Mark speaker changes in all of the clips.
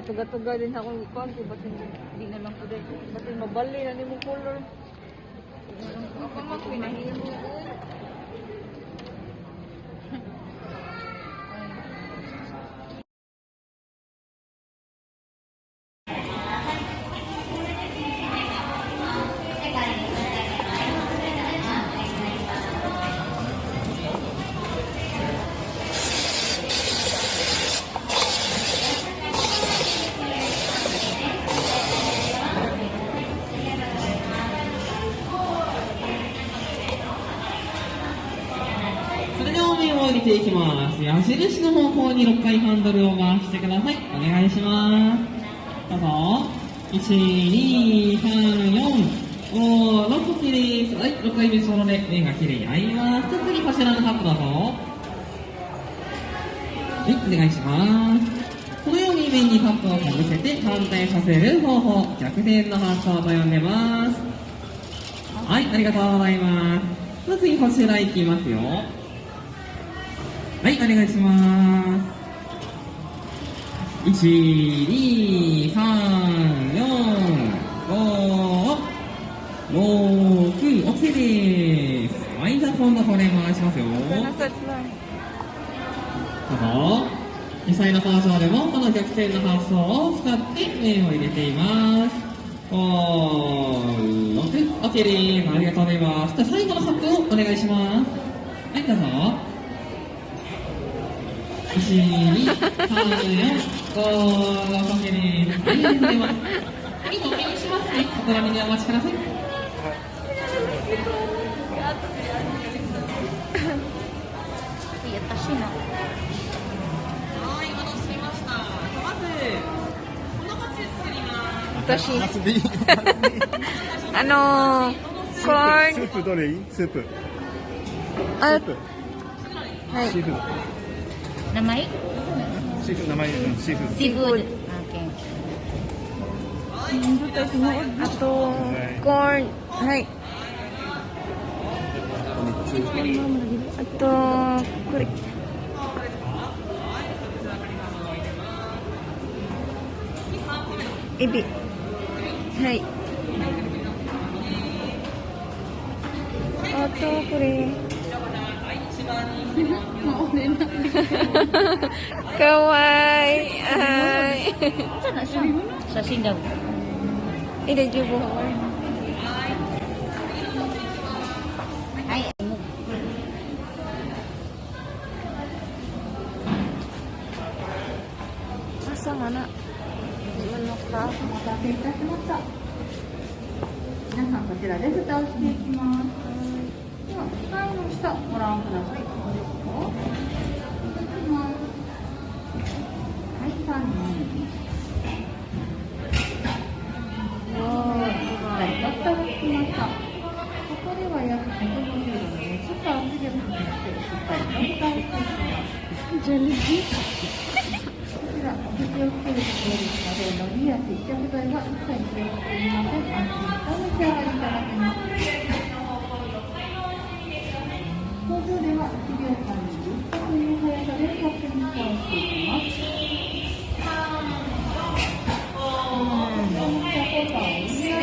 Speaker 1: tuga-tuga din akong ikuan kay basin di na lang pud basin mabali na nimo color. Ako man pinahimo.
Speaker 2: 降りていきます。矢印の方向に6回ハンドルを回してください。お願いします。どうぞ。1、2、3、4、5、6個きれいです。はい、6回目そろで面がきれいに合います。次、こちらのカップどうぞ。はい、お願いします。このように面にカップをかぶせて反対させる方法、逆転の発想と呼んでます。はい、ありがとうございます。次、こちら行きますよ。はい、お願いします。1、2、3、4、5、6、OK です。はい、じゃあ今度これ回しますよ。どうぞ。実際のパーソナルもこの逆転の発想を使って麺を入れています。5、6、OK です。ありがとうございます。じゃあ最後のカップをお願いします。はい、どうぞ。1、2、3、4、5、6、OK です。ありがとうございます。次、お見にしますね。お隣にお待ちください。はい、お待たせしました。まず、この鉢作ります。
Speaker 1: コーン。
Speaker 3: スープどれいい？スープ。
Speaker 1: あ、
Speaker 3: スープ。
Speaker 1: はい。
Speaker 3: シーフード。
Speaker 4: 名前？
Speaker 3: シーフード、名前シーフード。
Speaker 4: シーフード。
Speaker 1: あと、コーン。はい。あと、これ。エビ。はい。あと、これ。かわいい。
Speaker 4: 写真だ。
Speaker 1: 入れ15本。
Speaker 4: はい。
Speaker 1: Masa mana? Manok ka?
Speaker 5: お待たせいたしました。皆さんこちらで蓋をしていきます。では機械の下ご覧ください。ここですよ。いきます。はい、3、2、はい、蓋がつきました。ここでは約150度でちょっと圧力にしてしっかりと蓋をしていきます。ジェリー。こちら、お口をつけるところですので、のりや接着剤は一切使っていません。安心してお召し上がりいただけます。工場では1秒間に10個という速さでカップに蓋をしていきます。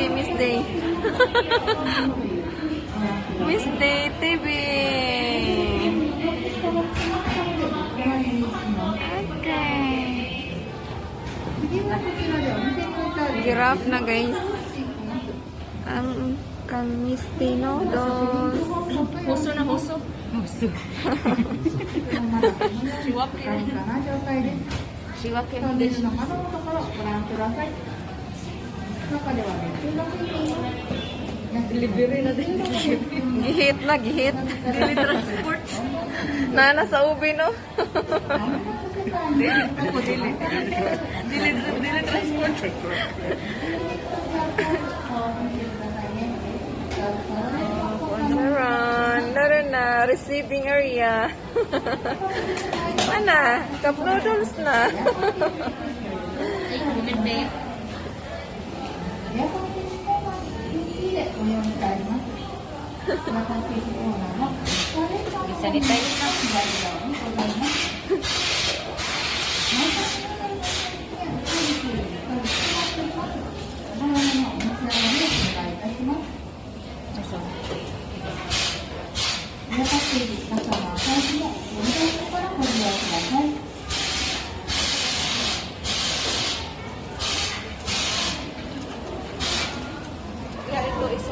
Speaker 1: MSday. MSday TV. Giraffe na guys. Kan MSday Noodles.
Speaker 4: Huso na huso. Huso. Shiwakeのです。
Speaker 1: Delivery na din. Gihit na, gihit.
Speaker 4: Dili transport.
Speaker 1: Na nasa ubi, no?
Speaker 4: Dili transport.
Speaker 1: Naroon na, receiving area. Mana? Cup noodles na.
Speaker 4: MSday. bisa ditanya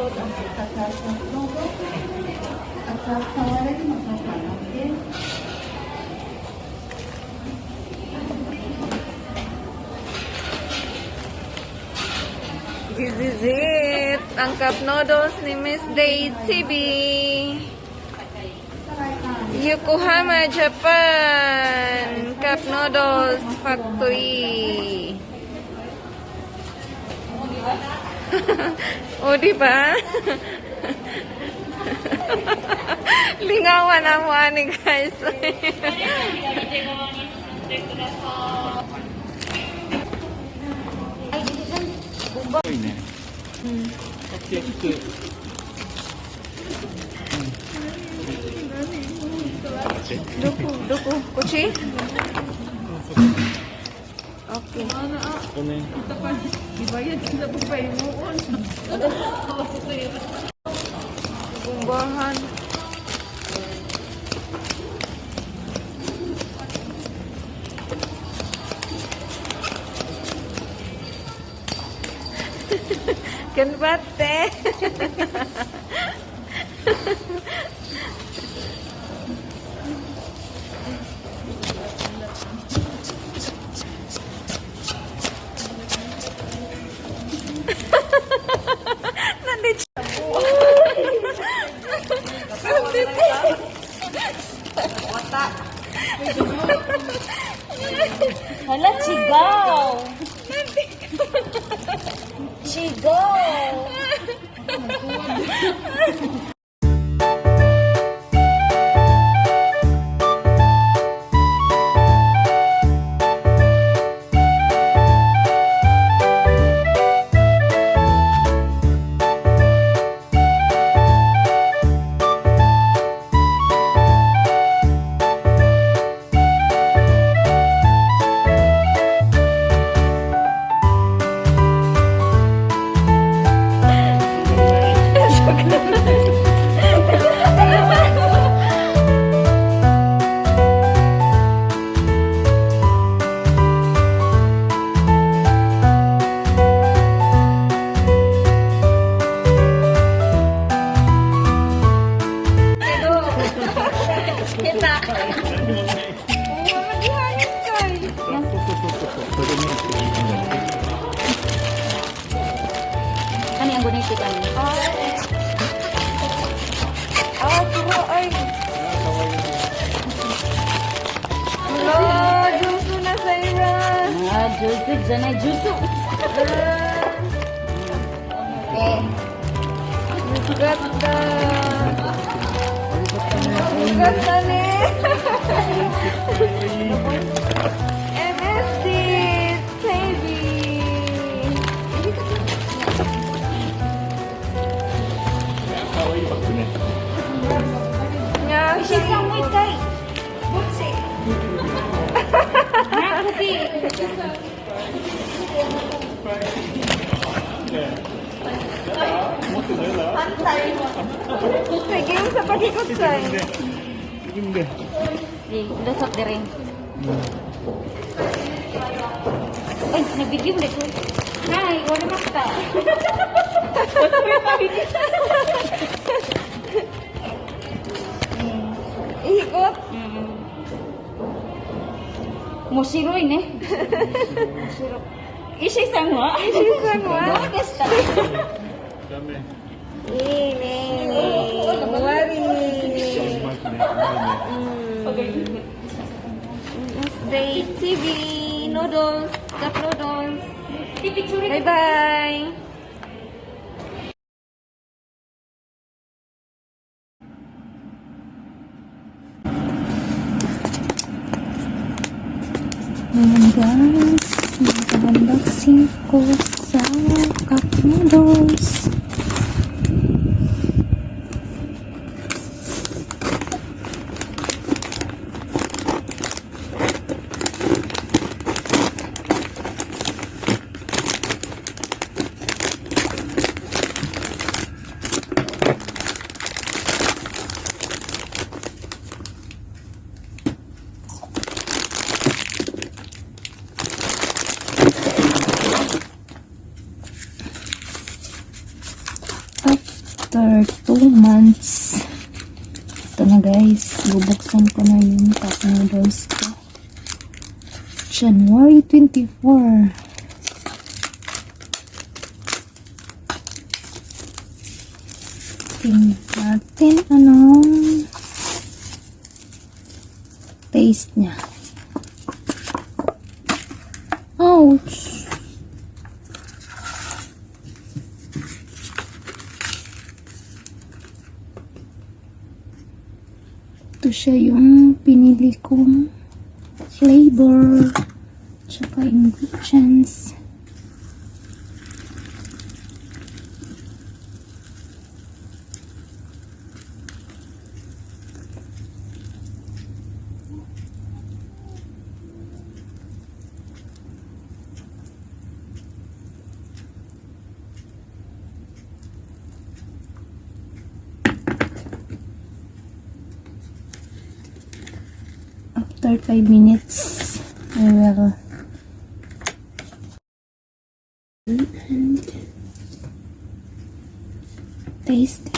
Speaker 5: 熱々触れるのかなです。
Speaker 1: This is it! Ang cup noodles ni MSday TV. Yokohama Japan Cup Noodles Factory. O, diba? Lingawan ang mga ni guys.
Speaker 3: いいね。大きく。
Speaker 1: どここっち Okay.
Speaker 3: Ito na yun.
Speaker 1: Bumbahan. Kan bate. Nandito. Wata.
Speaker 4: Hala, sigaw! Sigaw! Ano yung gunitikan?
Speaker 1: Kuha ay. Hello, juice na sa Iran.
Speaker 4: Juicy, dyan ay juicy.
Speaker 1: Ganda. Ganda ni. MSday TV.
Speaker 4: Isang mo ikay. Buksi. Nakuti.
Speaker 1: Sige yung sa pagikot sa'yo.
Speaker 3: Hindi.
Speaker 4: Dasot di rin. Ay, nabigyan ulit ko. Hi, wala makta.
Speaker 1: Ikot.
Speaker 4: Musiroy ne. Musiro. Isisang wa.
Speaker 1: Isisang wa.
Speaker 4: Basta.
Speaker 3: Dami.
Speaker 1: Ini. Wari. MSday TV. Noodles. Cup noodles. Bye-bye.
Speaker 5: Ayan guys, mag-unboxing ko sa cup noodles. after 2 months. Ito na guys, bubuksan ko na yung cup noodles ko. January 24. Tingnan natin anong taste niya. Ouch! Ito siya yung pinili kong flavor tsaka ingredients. After 5 minutes, I will and taste it.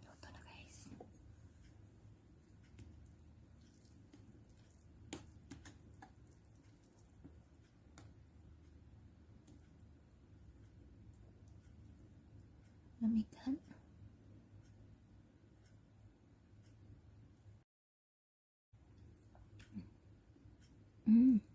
Speaker 5: Luto na guys. Lamigan. Mm.